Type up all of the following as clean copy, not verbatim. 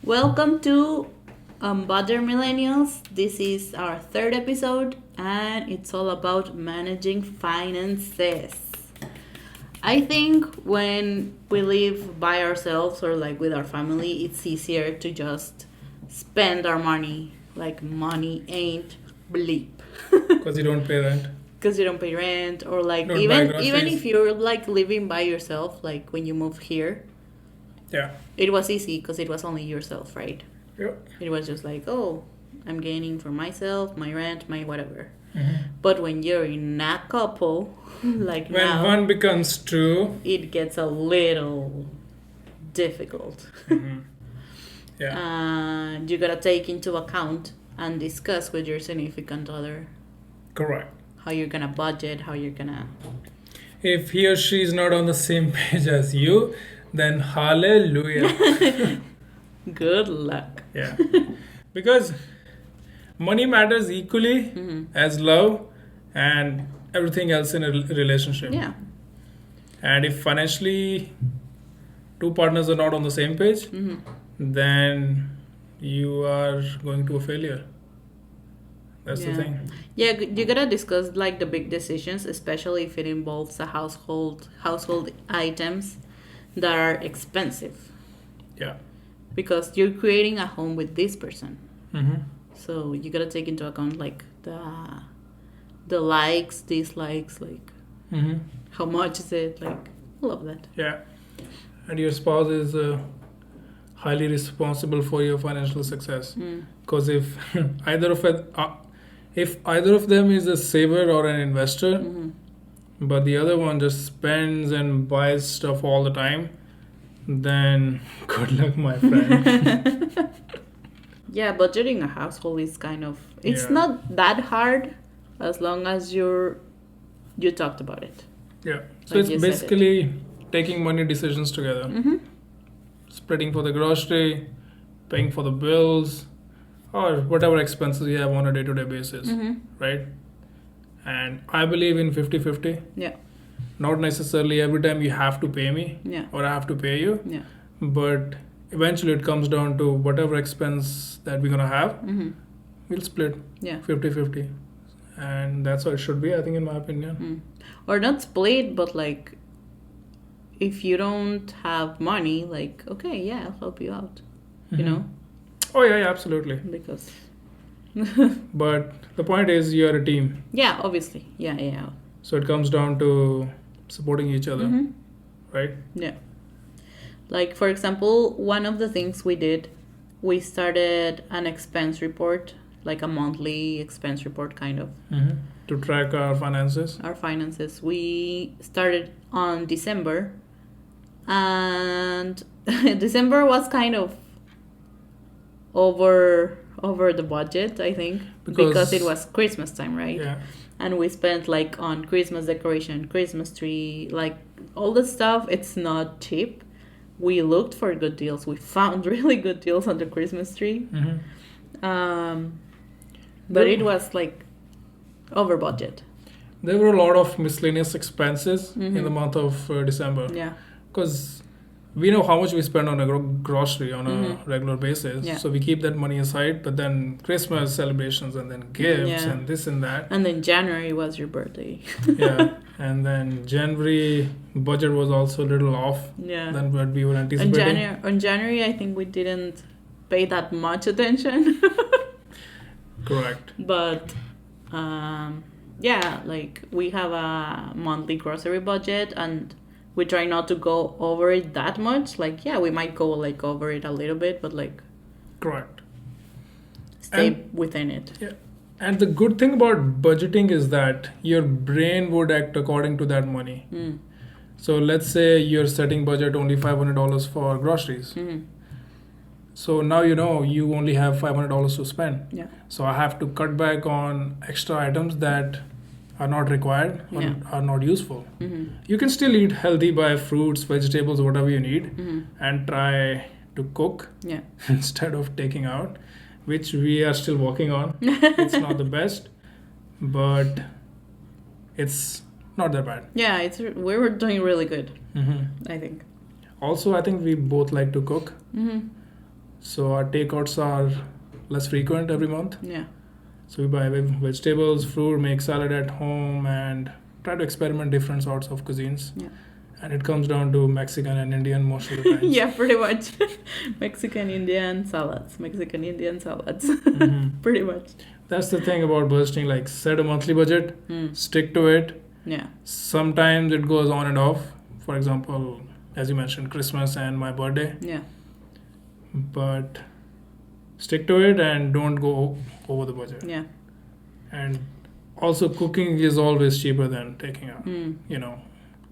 Welcome to Unbothered Millennials. This is our third episode, and it's all about managing finances. I think when we live by ourselves or like with our family, it's easier to just spend our money. Like money ain't bleep. Because you don't pay rent. Because you don't pay rent, or like Don't buy even groceries. if you're like living by yourself, like when you moved here, Yeah. it was easy because it was only yourself, right? Yeah. It was just like, oh, I'm gaining for myself, my rent, my whatever. Mhm. But when you're in a couple, like When now, one becomes two, it gets a little difficult. mhm, yeah, And you gotta take into account and discuss with your significant other correct. how you're gonna budget, how you're gonna. If he or she is not on the same page as you, then hallelujah. Good luck. Yeah. Because money matters equally Hmm. as love and everything else in a relationship. Yeah. And if financially two partners are not on the same page, Hmm. then you are going to a failure. That's the Yeah. thing. Yeah, you gotta discuss like the big decisions, especially if it involves a household items that are expensive, Yeah. because you're creating a home with this person. Mm-hmm. So you gotta take into account like the likes, dislikes, like Mm-hmm. how much is it, like all of that. Yeah. And your spouse is highly responsible for your financial success. Mm. Because if either of them is a saver or an investor, Hmm. but the other one just spends and buys stuff all the time, then good luck, my friend. Yeah, budgeting a household is kind of it's Yeah. not that hard as long as you talked about it. Yeah. So Like you it's said it. basically taking money decisions together, Mm-hmm. splitting for the grocery, paying for the bills, or whatever expenses you have on a day-to-day basis, Mm-hmm. right? And I believe in 50-50. Yeah. Not necessarily every time you have to pay me Yeah. or I have to pay you, Yeah. but eventually it comes down to whatever expense that we're going to have, Mm-hmm. we'll split Yeah. 50-50. And that's how it should be, I think, in my opinion. Mm. Or not split, but like if you don't have money, like okay, yeah, I'll help you out. You Mhm. know, Oh, yeah, absolutely. because But the point is, you're a team. yeah, obviously, yeah. So it comes down to supporting each other, Mm-hmm. right? Yeah. Like for example, one of the things we did, we started an expense report, like a monthly expense report, kind of Mm-hmm. To track our finances. our finances. We started on December, and December was kind of over the budget, I think, because it was Christmas time, right? Yeah. And we spent like on Christmas decoration, Christmas tree, like all the stuff. It's not cheap. We looked for good deals. We found really good deals on the Christmas tree. Mm-hmm. But it was like over budget. There were a lot of miscellaneous expenses in Mhm. the month of December. Yeah. Because we know how much we spend on a grocery on a Mhm. regular basis. Yeah. So we keep that money aside, but then Christmas celebrations and then gifts Yeah. and this and that. And then January was your birthday. Yeah. And then January budget was also a little off Yeah. than what we were On anticipating. January, I think we didn't pay that much attention. Correct. But yeah, like we have a monthly grocery budget, and we try not to go over it that much. Like yeah, we might go like over it a little bit, but like Correct. stay And- within it. Yeah. And the good thing about budgeting is that your brain would act according to that money. Mm. So let's say you're setting budget only $500 for groceries. Mhm. So now you know you only have $500 to spend. Yeah. So I have to cut back on extra items that are not required or Yeah. are not useful. Mhm. You can still eat healthy, buy fruits, vegetables, whatever you need, Mhm. and try to cook Yeah. instead of taking out, which we are still working on. It's not the best, but it's not that bad. Yeah, we were doing really good, Hmm. I think. Also, I think we both like to cook. Mhm. So our takeouts are less frequent every month. Yeah. So we buy vegetables, fruit, make salad at home, and try to experiment different sorts of cuisines. Yeah. And it comes down to Mexican and Indian most of the times. Yeah, pretty much. Mexican Indian salads. Mexican Indian salads. Mhm. Pretty much. That's the thing about budgeting. Like, set a monthly budget, stick to it. Yeah. Sometimes it goes on and off. For example, as you mentioned, Christmas and my birthday. Yeah. But stick to it and don't go over the budget. Yeah. And also, cooking is always cheaper than taking out. Mm. You know,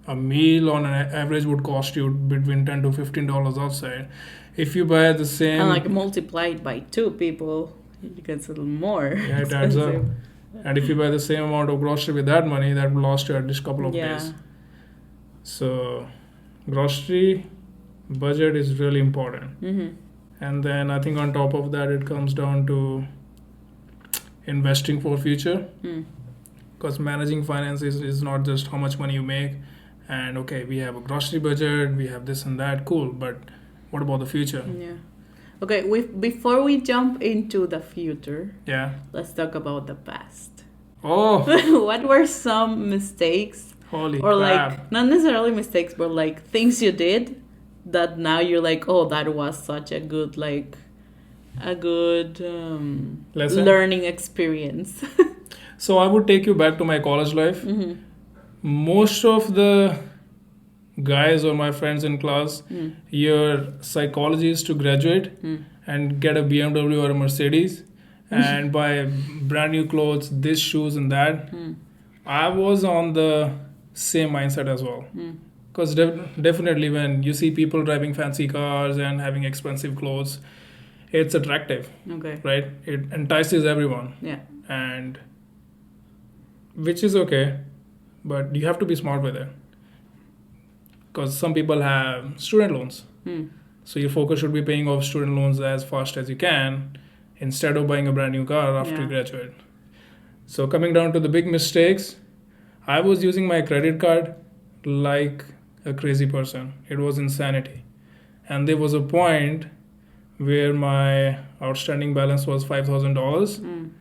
a meal on an average would cost you between $10 to $15 outside. If you buy the same, And like multiplied by 2 people, it gets a little more. yeah, it adds up. expensive. And if you buy the same amount of grocery with that money, that will last you at least a couple of days. So, grocery budget is really important. Mm-hmm. And then I think on top of that, it comes down to investing for future. Because managing finances is not just how much money you make and okay, we have a grocery budget, we have this and that, cool, but what about the future? Yeah. Okay, before we jump into the future, Yeah. let's talk about the past. Oh, What were some mistakes, holy or crap. like not necessarily mistakes, but like things you did that now you're like, oh, that was such a good Lesson? learning experience. So I would take you back to my college life. Mm-hmm. Most of the guys or my friends in class, your psychology is to graduate and get a BMW or a Mercedes and buy brand new clothes, this, shoes, and that. I was on the same mindset as well. Because definitely when you see people driving fancy cars and having expensive clothes, it's attractive, Okay. right? It entices everyone. Yeah. And which is okay, but you have to be smart with it. Because some people have student loans. So your focus should be paying off student loans as fast as you can instead of buying a brand new car after you graduate. So coming down to the big mistakes, I was using my credit card like a crazy person. It was insanity. And there was a point where my outstanding balance was $5,000.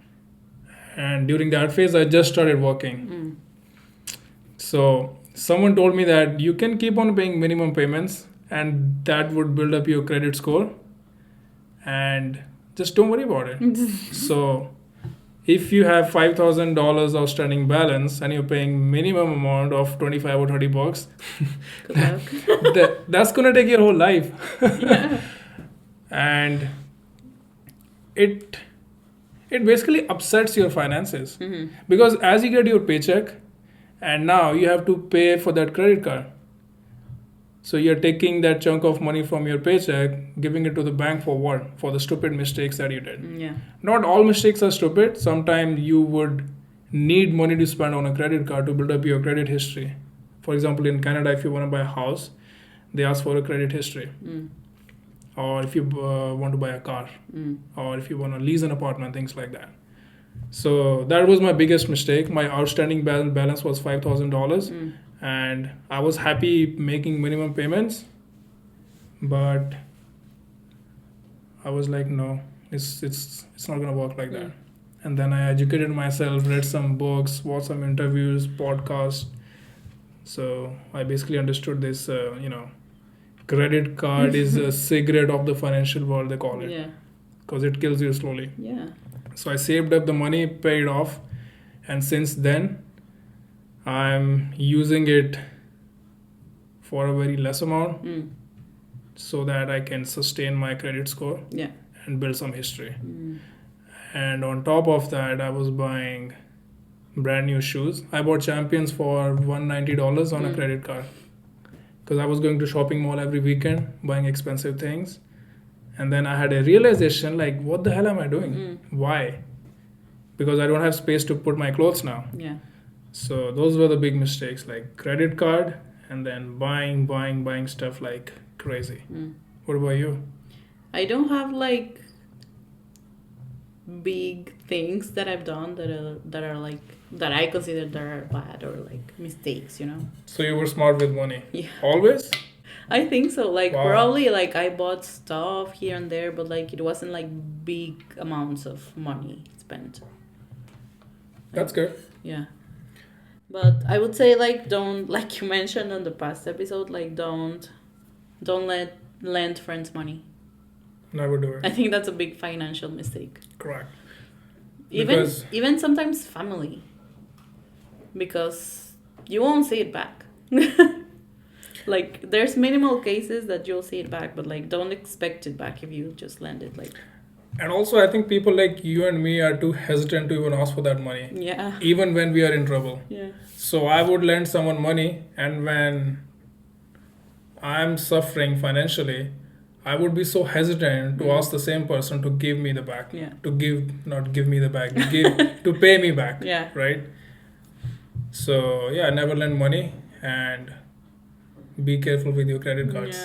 And during that phase, I just started working. So someone told me that you can keep on paying minimum payments and that would build up your credit score. And just don't worry about it. So if you have $5,000 outstanding balance and you're paying minimum amount of 25 or 30 bucks, Good luck. that's going to take your whole life. Yeah. And it basically upsets your finances. Because as you get your paycheck and now you have to pay for that credit card. So you're taking that chunk of money from your paycheck, giving it to the bank for what? For the stupid mistakes that you did. Yeah. Not all mistakes are stupid. Sometimes you would need money to spend on a credit card to build up your credit history. For example, in Canada, if you want to buy a house, they ask for a credit history. Or if you want to buy a car, or if you want to lease an apartment, things like that. So that was my biggest mistake. My outstanding balance was $5,000, and I was happy making minimum payments, but I was like, no, it's not gonna work like that. And then I educated myself, read some books, watched some interviews, podcasts. So I basically understood this, credit card is a cigarette of the financial world, they call it. Yeah. Because it kills you slowly. Yeah. So I saved up the money, paid off, and since then, I'm using it for a very less amount so that I can sustain my credit score and build some history. And on top of that, I was buying brand new shoes. I bought Champions for $190 on a credit card. Because I was going to shopping mall every weekend, buying expensive things. And then I had a realization, like, what the hell am I doing? Why? Because I don't have space to put my clothes now. Yeah. So those were the big mistakes, like credit card and then buying stuff like crazy. What about you? I don't have like big things that I've done that are like that I consider that are bad or like mistakes, you know. So you were smart with money? Yeah. Always? I think so. Like Wow. probably like I bought stuff here and there, but like it wasn't like big amounts of money spent. That's good. Yeah. But I would say like don't, like you mentioned on the past episode, like don't lend friends money. Never do it. I think that's a big financial mistake. Correct. Even Because- even sometimes family. Because you won't see it back. Like there's minimal cases that you'll see it back, but like don't expect it back if you just lend it. Like And also, I think people like you and me are too hesitant to even ask for that money, yeah. even when we are in trouble. Yeah. So I would lend someone money, and when I'm suffering financially, I would be so hesitant to ask the same person to give me the back. Yeah. Not give me the back, to pay me back. Yeah. Right? So yeah, never lend money, and be careful with your credit cards.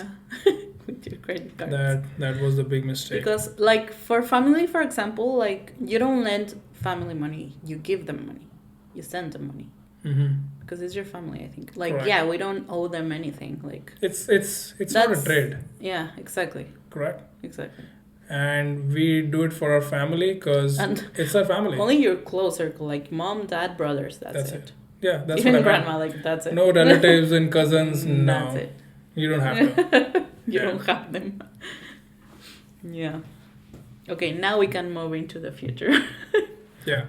Yeah. With your credit cards. That was the big mistake. Because like for family, for example, like you don't lend family money, you give them money. You send them money. Mm-hmm. Because it's your family, I think. Like Correct. yeah, we don't owe them anything. Like It's not a That's- trade, yeah, exactly. correct? Exactly. And we do it for our family because And it's our family. only your close circle, like mom, dad, brothers, that's it. Yeah, that's Even what I meant. grandma, like that's it. No relatives and cousins. No, That's it. you don't have to. You Yeah. don't have them. Yeah. Okay, now we can move into the future. Yeah.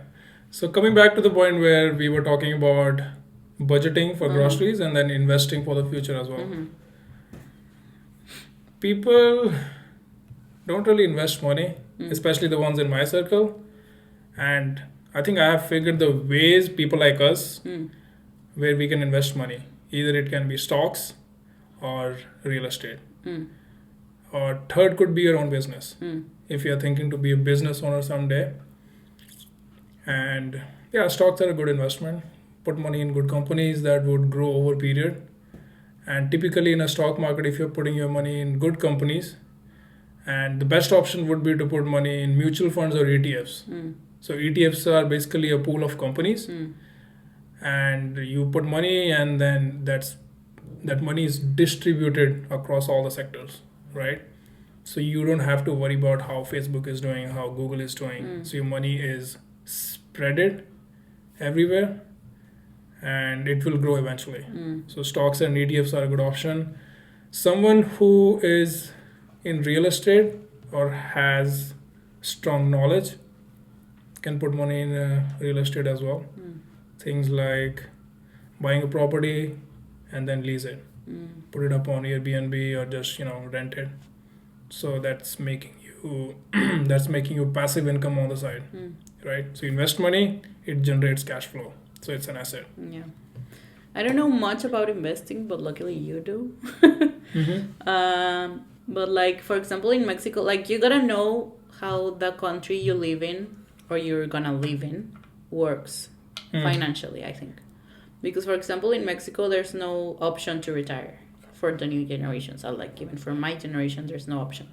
So coming back to the point where we were talking about budgeting for Mhm. groceries and then investing for the future as well. Mhm. People don't really invest money, Mm. especially the ones in my circle. And I think I have figured the ways people like us Mm. where we can invest money. Either it can be stocks or real estate. Mm. Or third could be your own business. Mm. If you're thinking to be a business owner someday. And yeah, stocks are a good investment. Put money in good companies that would grow over period. And typically in a stock market, if you're putting your money in good companies, and the best option would be to put money in mutual funds or ETFs. Mm. So ETFs are basically a pool of companies, Mm. and you put money, and then that money is distributed across all the sectors, right? So you don't have to worry about how Facebook is doing, how Google is doing. Mm. So your money is spreaded everywhere, and it will grow eventually. Mm. So stocks and ETFs are a good option. Someone who is in real estate or has strong knowledge can put money in real estate as well. Mm. Things like buying a property and then lease it, Mm. put it up on Airbnb or just rent it. So that's making you passive income on the side, Mm. right? So you invest money, it generates cash flow. So it's an asset. Yeah. I don't know much about investing, but luckily you do. Mm-hmm. But like for example in Mexico, like you gotta know how the country you live in or you're gonna live in works financially, I think. Because for example in Mexico there's no option to retire for the new generations. Or like even for my generation there's no option.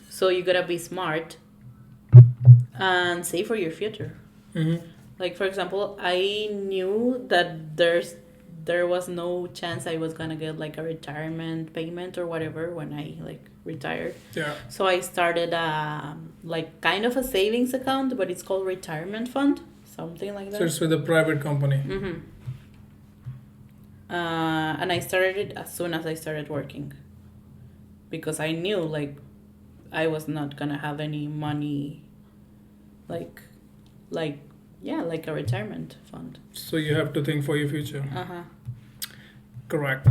So you gotta be smart and save for your future. Mm-hmm. Like for example, I knew that there was no chance I was gonna get like a retirement payment or whatever when I like retired. Yeah. So I started like kind of a savings account, but it's called retirement fund, something like that. So it's with a private company. Mm-hmm. And I started it as soon as I started working, because I knew like I was not gonna have any money, like a retirement fund. So you have to think for your future. Uh-huh. Correct.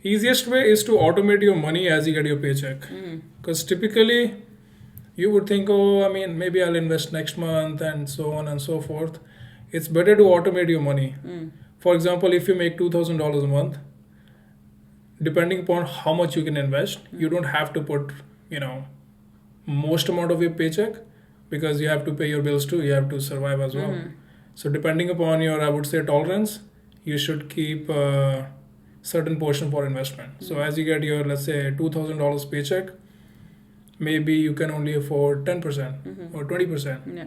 Easiest way is to automate your money as you get your paycheck. Mm. Because typically you would think, oh, I mean, maybe I'll invest next month and so on and so forth. It's better to automate your money. Mm. For example, if you make $2,000 a month, depending upon how much you can invest, you don't have to put, most amount of your paycheck, because you have to pay your bills too. You have to survive as well. Mhm. So depending upon your, I would say, tolerance, you should keep a certain portion for investment. So as you get your, let's say, $2,000 paycheck, maybe you can only afford 10% or 20%. Yeah.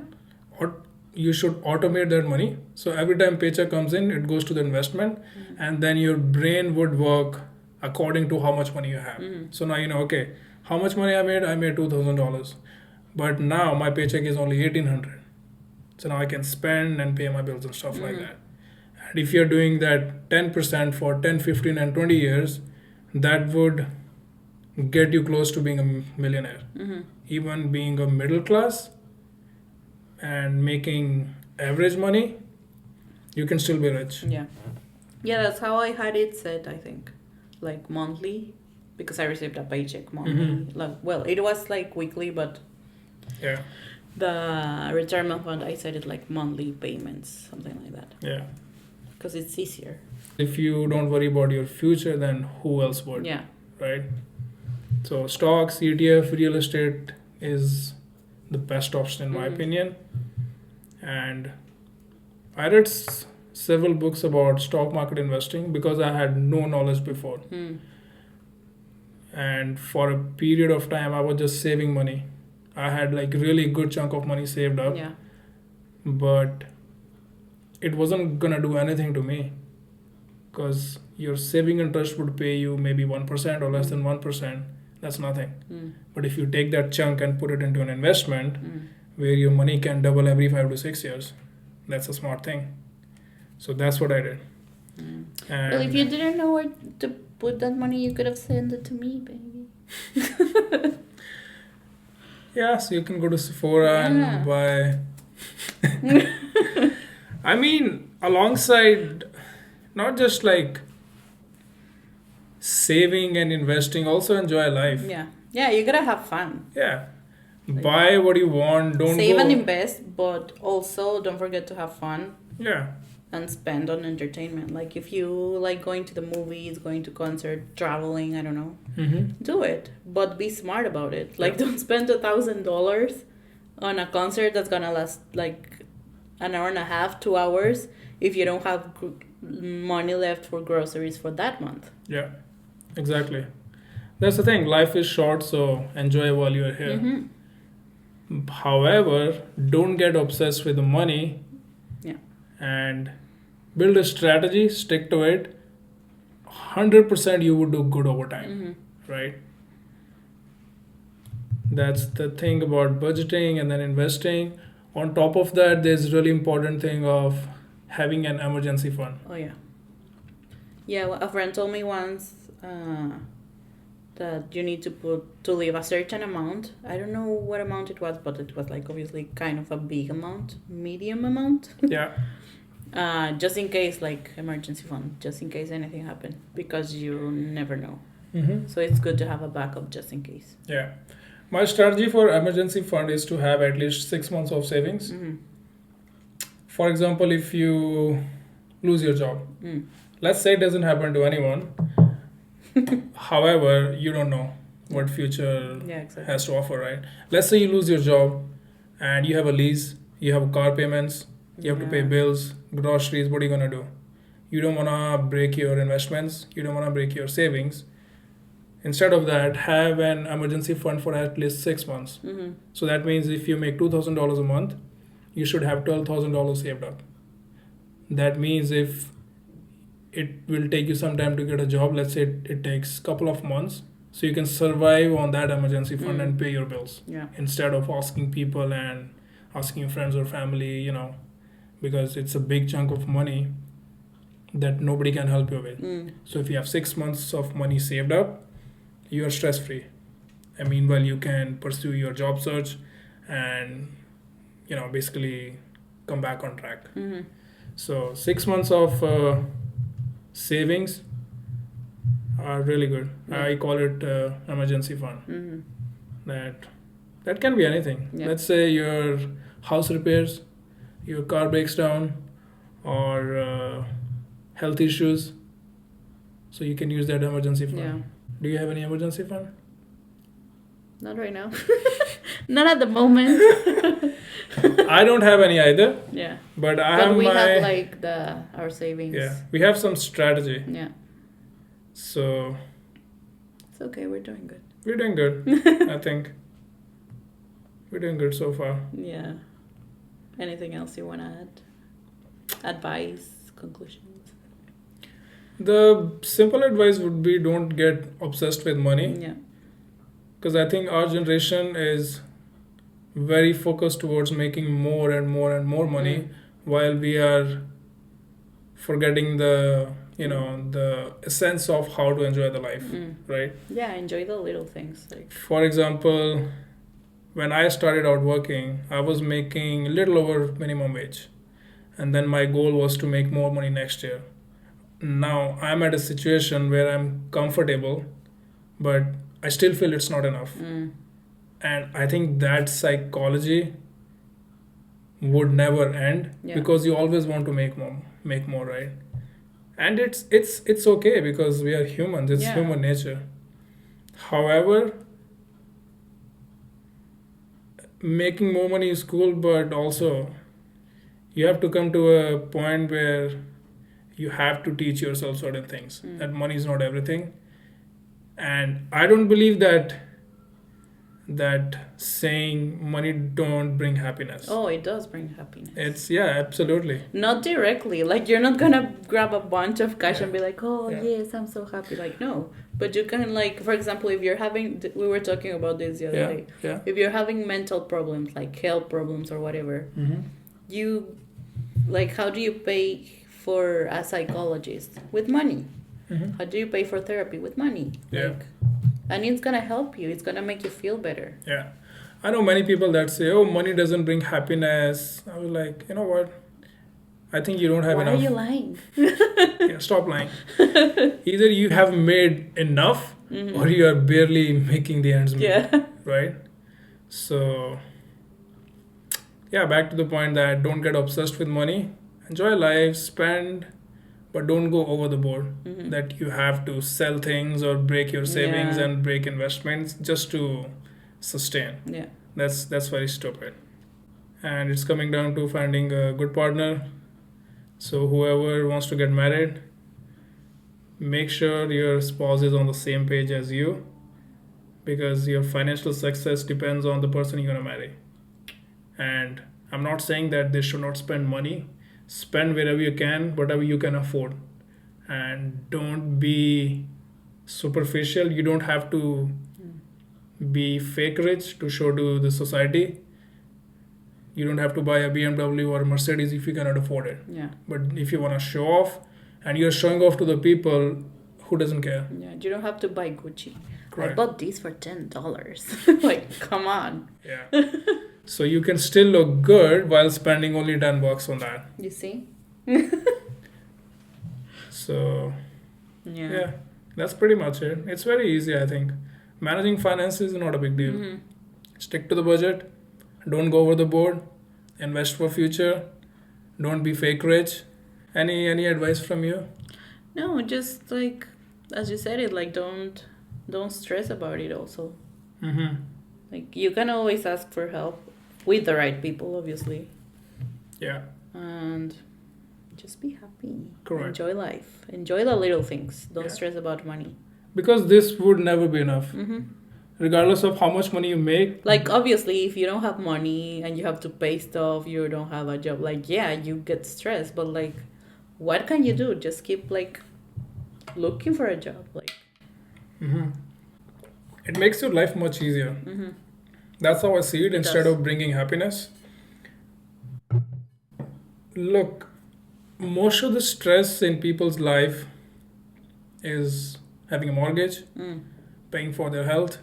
Or you should automate that money. So every time paycheck comes in, it goes to the investment, and then your brain would work according to how much money you have. So now you know, okay, how much money I made? I made $2,000. But now my paycheck is only $1,800. So now I can spend and pay my bills and stuff like that. And if you're doing that 10% for 10, 15, and 20 years, that would get you close to being a millionaire. Even being a middle class and making average money, you can still be rich. Yeah. Yeah, that's how I had it set, I think. Like monthly, because I received a paycheck monthly. Like, well, it was like weekly, but Yeah. the retirement fund, I set it like monthly payments, something like that. Yeah. Because it's easier. If you don't worry about your future, then who else would? Yeah. Right? So stocks, ETF, real estate is the best option in my opinion. And I read several books about stock market investing because I had no knowledge before. And for a period of time, I was just saving money. I had like really good chunk of money saved up. Yeah. But it wasn't gonna do anything to me because your saving interest would pay you maybe 1% or less than 1%. That's nothing. But if you take that chunk and put it into an investment where your money can double every 5 to 6 years, that's a smart thing. So that's what I did. And Well, if you didn't know where to put that money, you could have sent it to me, baby. yeah, so you can go to Sephora and buy. I mean, alongside not just like saving and investing, also enjoy life. Yeah. Yeah, you gotta have fun. Yeah. Buy what you want. Don't Save go. and invest, but also don't forget to have fun Yeah. and spend on entertainment. Like if you like going to the movies, going to concert, traveling, I don't know, do it. But be smart about it. Like don't spend $1,000 on a concert that's gonna last like an hour and a half, 2 hours, if you don't have money left for groceries for that month. Yeah. Exactly. That's the thing. Life is short, so enjoy while you're here. However, don't get obsessed with the money. Yeah. And build a strategy, stick to it. 100% you would do good over time, right? That's the thing about budgeting and then investing. On top of that, there's really important thing of having an emergency fund. Oh yeah. Yeah, well, a friend told me once that you need to leave a certain amount. I don't know what amount it was, but it was like obviously kind of a big amount, medium amount. Yeah. Just in case, like emergency fund, just in case anything happened, because you never know. So it's good to have a backup just in case. Yeah. My strategy for emergency fund is to have at least 6 months of savings. For example, if you lose your job, let's say it doesn't happen to anyone. However, you don't know what future has to offer, right? Let's say you lose your job and you have a lease, you have car payments, you have to pay bills, groceries. What are you going to do? You don't want to break your investments. You don't want to break your savings. Instead of that, have an emergency fund for at least 6 months. So that means if you make $2,000 a month, you should have $12,000 saved up. That means if it will take you some time to get a job, let's say it takes a couple of months, so you can survive on that emergency fund and pay your bills instead of asking people and asking your friends or family, you know, because it's a big chunk of money that nobody can help you with. So if you have 6 months of money saved up, you are stress free. And meanwhile, you can pursue your job search and, you know, basically come back on track. So 6 months of savings are really good. I call it emergency fund. That can be anything. Let's say your house repairs, your car breaks down, or health issues. So you can use that emergency fund. Do you have any emergency fund? Not right now. Not at the moment. I don't have any either. Yeah. But we have like our savings. Yeah. We have some strategy. Yeah. So it's okay, we're doing good. We're doing good. I think we're doing good so far. Yeah. Anything else you want to add? Advice, conclusions? The simple advice would be don't get obsessed with money. Yeah. Because I think our generation is very focused towards making more and more and more money while we are forgetting the the essence of how to enjoy the life, right? Yeah, enjoy the little things. Like, For example, when I started out working, I was making a little over minimum wage, and then my goal was to make more money next year. Now I'm at a situation where I'm comfortable, but I still feel it's not enough. And I think that psychology would never end because you always want to make more, right? And it's okay because we are humans. It's human nature. However, making more money is cool, but also you have to come to a point where you have to teach yourself certain things. That money is not everything. And I don't believe that saying money don't bring happiness. oh, it does bring happiness. It's absolutely. Not directly. Like, you're not gonna grab a bunch of cash and be like, oh, yes, I'm so happy. Like, no. But you can, like, for example, if you're having, we were talking about this the other day. Yeah. If you're having mental problems, like health problems or whatever, you, like, how do you pay for a psychologist? With money. How do you pay for therapy? With money. Like, and it's gonna help you. It's gonna make you feel better. Yeah. I know many people that say, oh, money doesn't bring happiness. I was like, you know what? I think you don't have enough. Why are you lying? Stop lying. Either you have made enough or you are barely making the ends meet. Yeah. Right? So, back to the point that don't get obsessed with money. Enjoy life, spend, but don't go over the board. That you have to sell things or break your savings and break investments just to sustain. Yeah. That's very stupid. And it's coming down to finding a good partner. So whoever wants to get married, make sure your spouse is on the same page as you, because your financial success depends on the person you're going to marry. And I'm not saying that they should not spend money. Spend wherever you can, whatever you can afford. And don't be superficial. You don't have to be fake rich to show to the society. You don't have to buy a BMW or a Mercedes if you cannot afford it. Yeah. But if you want to show off, and you're showing off to the people, who doesn't care? Yeah, you don't have to buy Gucci. Correct. I bought these for $10. Like, come on. Yeah. So you can still look good while spending only $10 on that. You see? So, that's pretty much it. It's very easy, I think. Managing finances is not a big deal. Stick to the budget. Don't go over the board. Invest for future. Don't be fake rich. Any advice from you? No, just like, as you said it, like, don't stress about it also. Like, you can always ask for help with the right people, obviously. Yeah. And just be happy. Correct. Enjoy life. Enjoy the little things. Don't stress about money. Because this would never be enough. Regardless of how much money you make. Like, obviously, if you don't have money and you have to pay stuff, you don't have a job, like, you get stressed. But, like, what can you do? Just keep, like, looking for a job. Like. It makes your life much easier. That's how I see it. Instead of bringing happiness. Look, most of the stress in people's life is having a mortgage, paying for their health.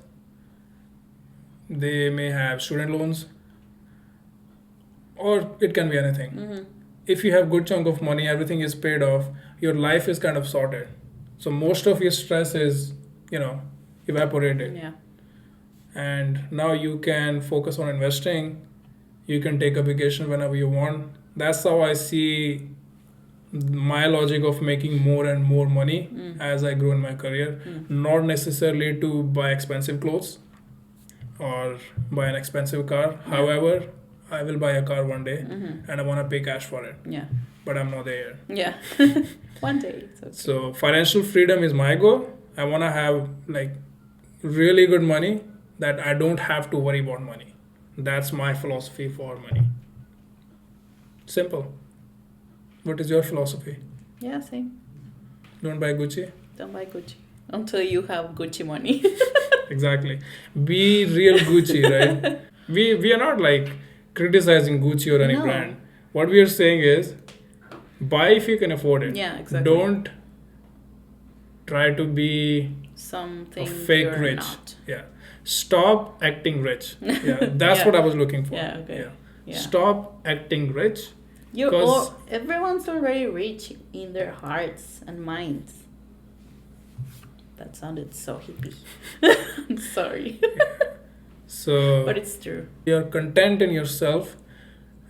They may have student loans, or it can be anything. If you have good chunk of money, everything is paid off, your life is kind of sorted. So most of your stress is, evaporated. Yeah. And now you can focus on investing. You can take a vacation whenever you want. That's how I see my logic of making more and more money as I grow in my career. Not necessarily to buy expensive clothes or buy an expensive car. However, I will buy a car one day and I want to pay cash for it. Yeah. But I'm not there. Yeah. One day. It's okay. So financial freedom is my goal. I want to have like really good money that I don't have to worry about money. That's my philosophy for money. Simple. What is your philosophy? Yeah, same. Don't buy Gucci. Don't buy Gucci until you have Gucci money. Exactly. Be real Gucci, right? We are not like criticizing Gucci or any No. brand. What we are saying is buy if you can afford it. Yeah, exactly. Don't try to be Something a fake you're rich. not. Yeah. Stop acting rich. Yeah. That's Yeah. what I was looking for. Yeah, okay. Yeah. Stop acting rich. You're 'Cause- all, everyone's already rich in their hearts and minds. That sounded so hippie. I'm sorry. So But it's true. you're content in yourself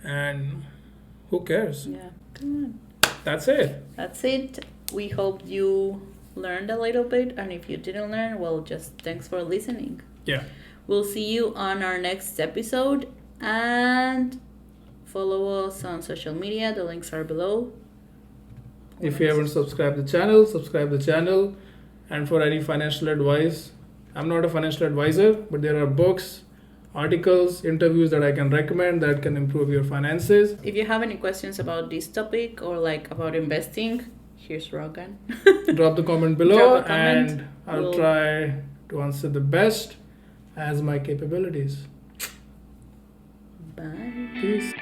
and who cares? Yeah. Come on. That's it. That's it. We hope you learned a little bit. And if you didn't learn, well, just thanks for listening. Yeah. We'll see you on our next episode. And follow us on social media. The links are below. If you haven't subscribed the channel, subscribe the channel. And for any financial advice, I'm not a financial advisor, but there are books, articles, interviews that I can recommend that can improve your finances. If you have any questions about this topic or like about investing, here's Rogan. Drop the comment below Drop a comment. and I'll We'll- try to answer the best as my capabilities. Bye. Peace.